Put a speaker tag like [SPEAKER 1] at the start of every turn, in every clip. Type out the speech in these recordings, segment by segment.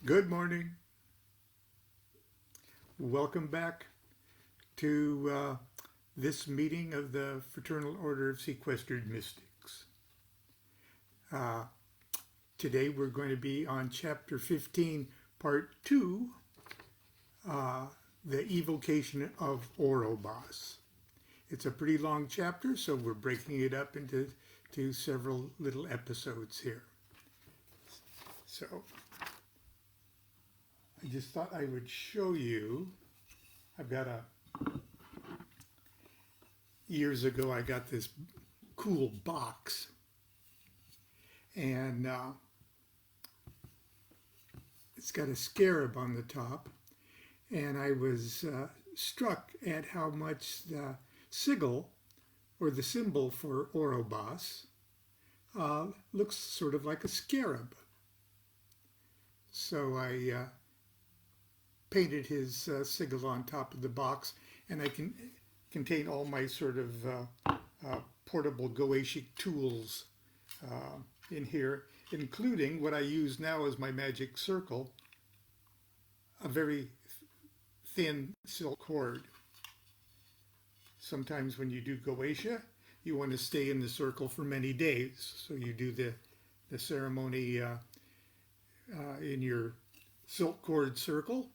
[SPEAKER 1] Good morning. Welcome back to this meeting of the Fraternal Order of Sequestered Mystics. Uh, Today we're going to be on Chapter 15, Part 2, the Evocation of Orobas. It's a pretty long chapter, so we're breaking it up into several little episodes here. So I just thought I would show you. Years ago I got this cool box, and it's got a scarab on the top, and I was struck at how much the sigil, or the symbol for Orobas, looks sort of like a scarab. So I painted his sigil on top of the box, and I can contain all my sort of portable Goetic tools in here, including what I use now as my magic circle, a very thin silk cord. Sometimes when you do Goetia, you want to stay in the circle for many days, so you do the ceremony in your silk cord circle,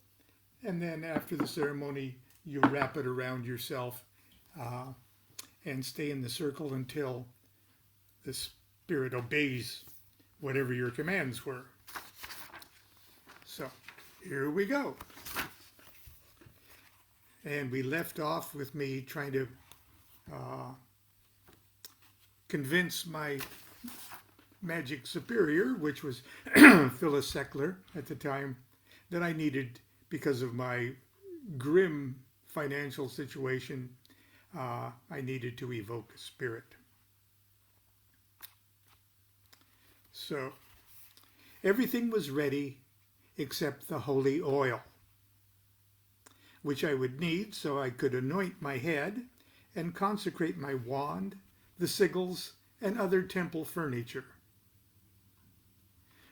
[SPEAKER 1] and then after the ceremony you wrap it around yourself and stay in the circle until the spirit obeys whatever your commands were. So here we go. And we left off with me trying to convince my magic superior, which was Phyllis Seckler at the time, that I needed, because of my grim financial situation, I needed to evoke a spirit. So everything was ready except the holy oil, which I would need so I could anoint my head and consecrate my wand, the sigils, and other temple furniture.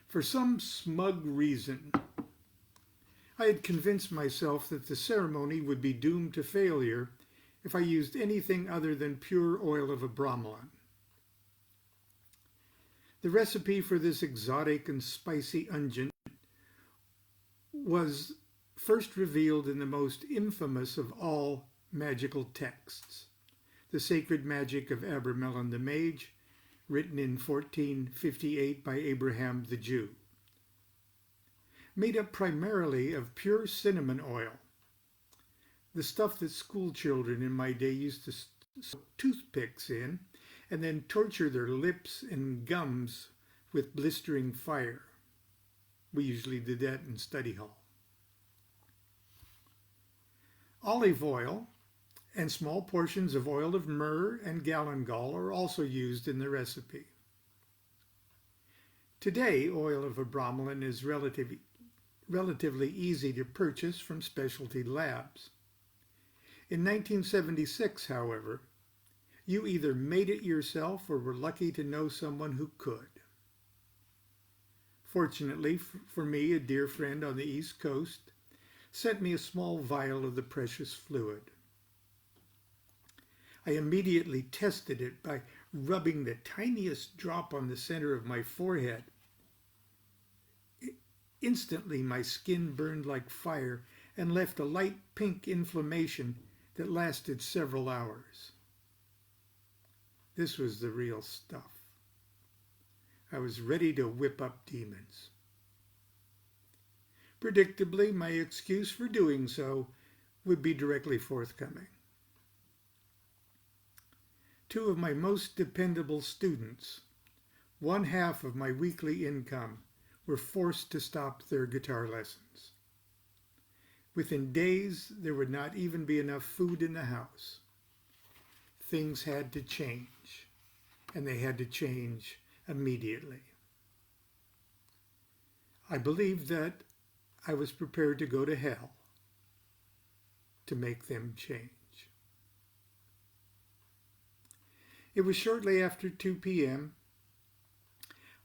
[SPEAKER 1] For some smug reason, I had convinced myself that the ceremony would be doomed to failure if I used anything other than pure oil of a bromelain. The recipe for this exotic and spicy unguent was first revealed in the most infamous of all magical texts, the Sacred Magic of Abramelin the Mage, written in 1458 by Abraham the Jew. Made up primarily of pure cinnamon oil, the stuff that school children in my day used to soak toothpicks in and then torture their lips and gums with blistering fire. We usually did that in study hall. Olive oil and small portions of oil of myrrh and galangal are also used in the recipe. Today, oil of a bromelain is relatively easy to purchase from specialty labs. In 1976, however, you either made it yourself or were lucky to know someone who could. Fortunately for me, a dear friend on the East Coast sent me a small vial of the precious fluid. I immediately tested it by rubbing the tiniest drop on the center of my forehead. Instantly, my skin burned like fire and left a light pink inflammation that lasted several hours. This was the real stuff. I was ready to whip up demons. Predictably, my excuse for doing so would be directly forthcoming. Two of my most dependable students, one half of my weekly income, were forced to stop their guitar lessons. Within days, there would not even be enough food in the house. Things had to change, and they had to change immediately. I believed that I was prepared to go to hell to make them change. It was shortly after 2 p.m.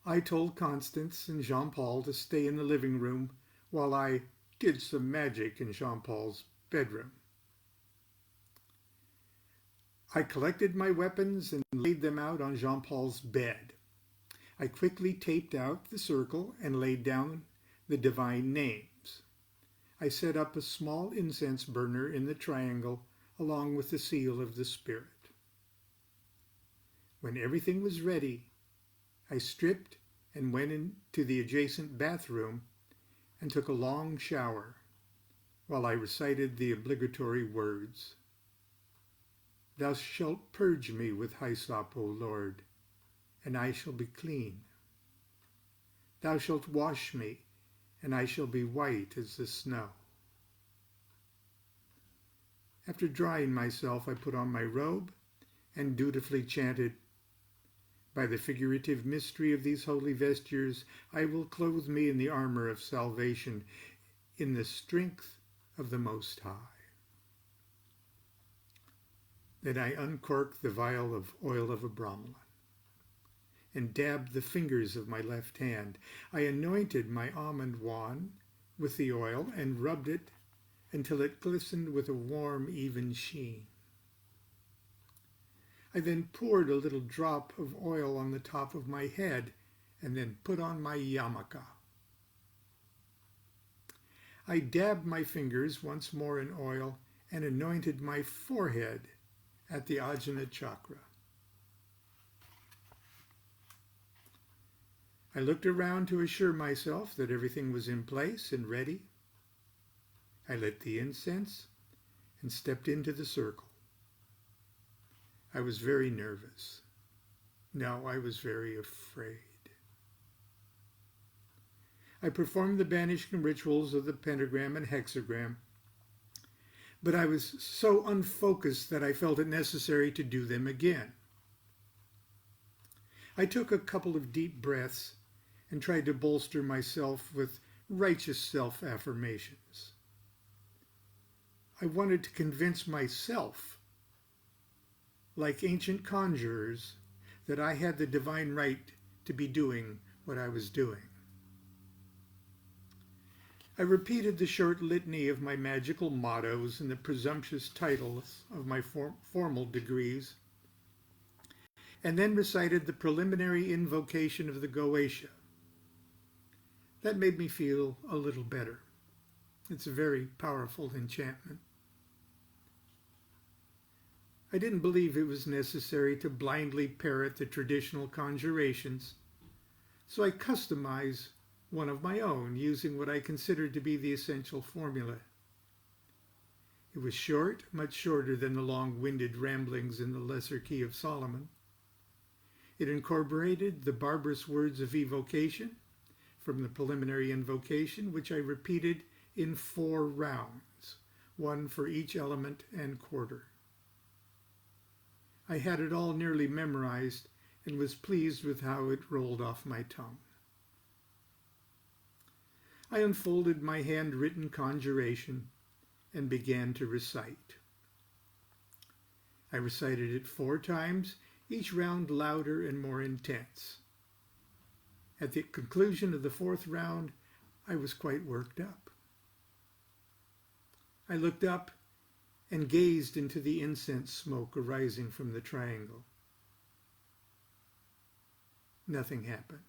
[SPEAKER 1] I told Constance and Jean-Paul to stay in the living room while I did some magic in Jean-Paul's bedroom. I collected my weapons and laid them out on Jean-Paul's bed. I quickly taped out the circle and laid down the divine names. I set up a small incense burner in the triangle along with the seal of the Spirit. When everything was ready, I stripped and went into the adjacent bathroom and took a long shower while I recited the obligatory words. Thou shalt purge me with hyssop, O Lord, and I shall be clean. Thou shalt wash me, and I shall be white as the snow. After drying myself, I put on my robe and dutifully chanted, By the figurative mystery of these holy vestures, I will clothe me in the armor of salvation, in the strength of the Most High. Then I uncorked the vial of oil of Abramelin and dabbed the fingers of my left hand. I anointed my almond wand with the oil and rubbed it until it glistened with a warm, even sheen. I then poured a little drop of oil on the top of my head and then put on my yarmulke. I dabbed my fingers once more in oil and anointed my forehead at the Ajna chakra. I looked around to assure myself that everything was in place and ready. I lit the incense and stepped into the circle. I was very nervous. No, I was very afraid. I performed the banishing rituals of the pentagram and hexagram, but I was so unfocused that I felt it necessary to do them again. I took a couple of deep breaths and tried to bolster myself with righteous self-affirmations. I wanted to convince myself, like ancient conjurers, that I had the divine right to be doing what I was doing. I repeated the short litany of my magical mottos and the presumptuous titles of my formal degrees, and then recited the preliminary invocation of the Goetia. That made me feel a little better. It's a very powerful enchantment. I didn't believe it was necessary to blindly parrot the traditional conjurations, so I customized one of my own, using what I considered to be the essential formula. It was short, much shorter than the long-winded ramblings in the Lesser Key of Solomon. It incorporated the barbarous words of evocation from the preliminary invocation, which I repeated in 4 rounds, one for each element and quarter. I had it all nearly memorized and was pleased with how it rolled off my tongue. I unfolded my handwritten conjuration and began to recite. I recited it 4 times, each round louder and more intense. At the conclusion of the 4th round, I was quite worked up. I looked up and gazed into the incense smoke arising from the triangle. Nothing happened.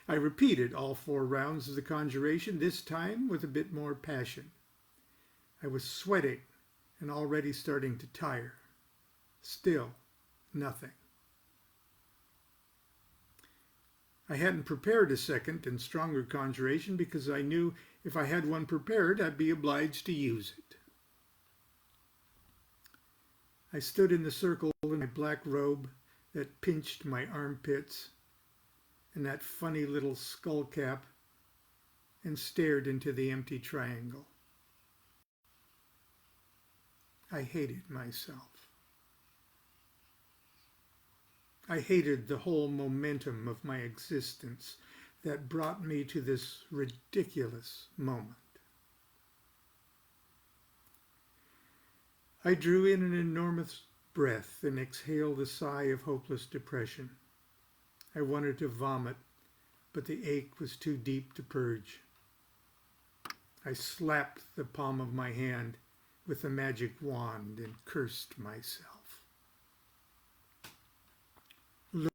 [SPEAKER 1] I repeated all 4 rounds of the conjuration, this time with a bit more passion. I was sweating and already starting to tire. Still, nothing. I hadn't prepared a second and stronger conjuration because I knew if I had one prepared, I'd be obliged to use it. I stood in the circle in my black robe that pinched my armpits and that funny little skull cap and stared into the empty triangle. I hated myself. I hated the whole momentum of my existence that brought me to this ridiculous moment. I drew in an enormous breath and exhaled a sigh of hopeless depression. I wanted to vomit, but the ache was too deep to purge. I slapped the palm of my hand with the magic wand and cursed myself. Look,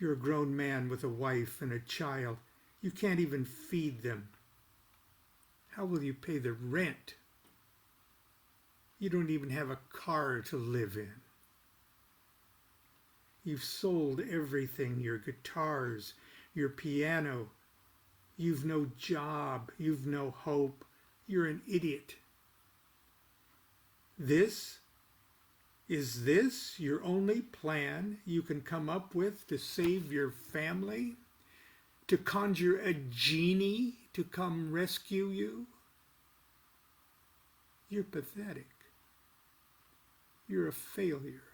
[SPEAKER 1] you're a grown man with a wife and a child. You can't even feed them. How will you pay the rent? You don't even have a car to live in. You've sold everything, your guitars, your piano. You've no job. You've no hope. You're an idiot. Is this your only plan you can come up with to save your family? To conjure a genie to come rescue you? You're pathetic. You're a failure.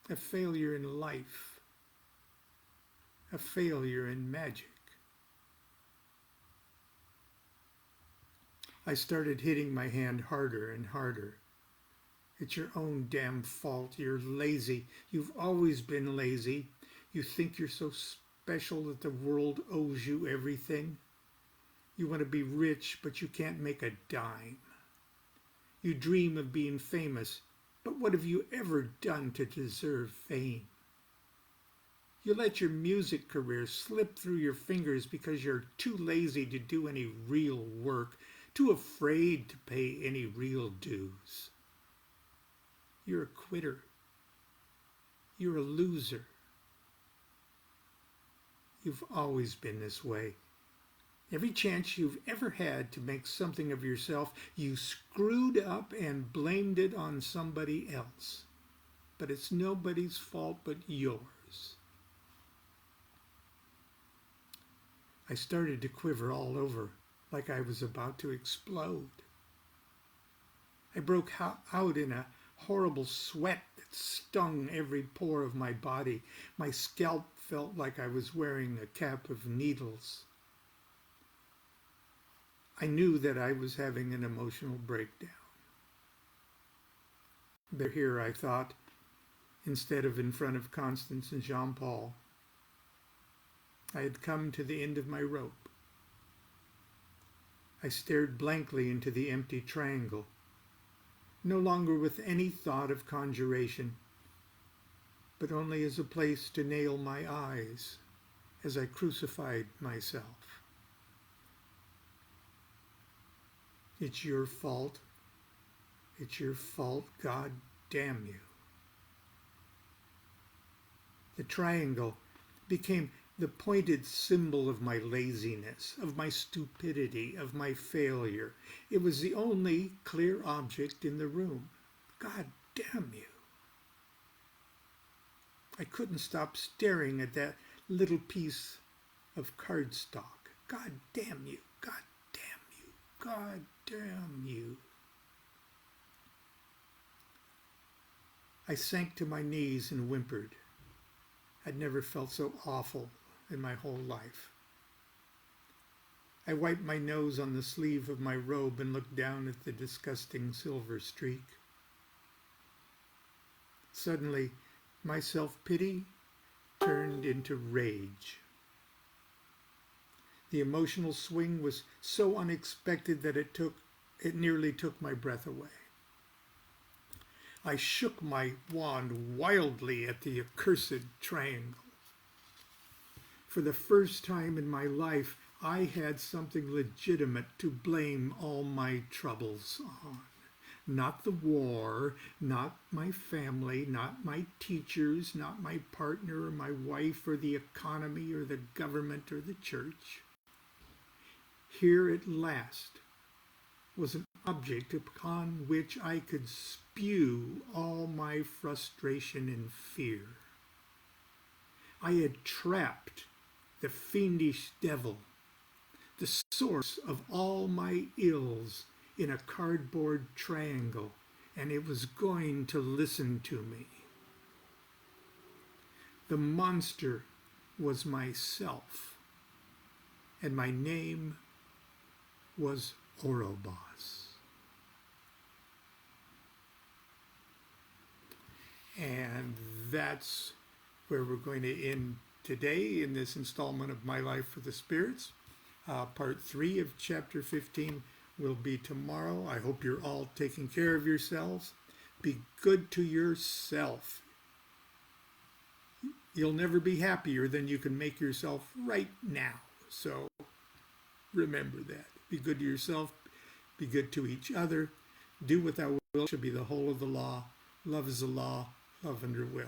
[SPEAKER 1] A failure in life. A failure in magic. I started hitting my hand harder and harder. It's your own damn fault. You're lazy. You've always been lazy. You think you're so special that the world owes you everything. You want to be rich, but you can't make a dime. You dream of being famous, but what have you ever done to deserve fame? You let your music career slip through your fingers because you're too lazy to do any real work, too afraid to pay any real dues. You're a quitter. You're a loser. You've always been this way. Every chance you've ever had to make something of yourself, you screwed up and blamed it on somebody else. But it's nobody's fault but yours. I started to quiver all over, like I was about to explode. I broke out in a horrible sweat that stung every pore of my body. My scalp felt like I was wearing a cap of needles. I knew that I was having an emotional breakdown. They're here, I thought, instead of in front of Constance and Jean-Paul. I had come to the end of my rope. I stared blankly into the empty triangle, no longer with any thought of conjuration, but only as a place to nail my eyes as I crucified myself. It's your fault. It's your fault, God damn you. The triangle became the pointed symbol of my laziness, of my stupidity, of my failure. It was the only clear object in the room. God damn you. I couldn't stop staring at that little piece of cardstock. God damn you. God damn you. God damn you. I sank to my knees and whimpered. I'd never felt so awful in my whole life. I wiped my nose on the sleeve of my robe and looked down at the disgusting silver streak. Suddenly, my self-pity turned into rage. The emotional swing was so unexpected that it nearly took my breath away. I shook my wand wildly at the accursed triangle. For the first time in my life, I had something legitimate to blame all my troubles on. Not the war, not my family, not my teachers, not my partner or my wife or the economy or the government or the church. Here at last was an object upon which I could spew all my frustration and fear. I had trapped the fiendish devil, the source of all my ills, in a cardboard triangle, and it was going to listen to me. The monster was myself, and my name was Ouroboros. And that's where we're going to end today in this installment of My Life for the Spirits. Part 3 of chapter 15 will be tomorrow. I hope you're all taking care of yourselves. Be good to yourself. You'll never be happier than you can make yourself right now. So remember that. Be good to yourself. Be good to each other. Do what thou wilt should be the whole of the law. Love is the law. Love under will.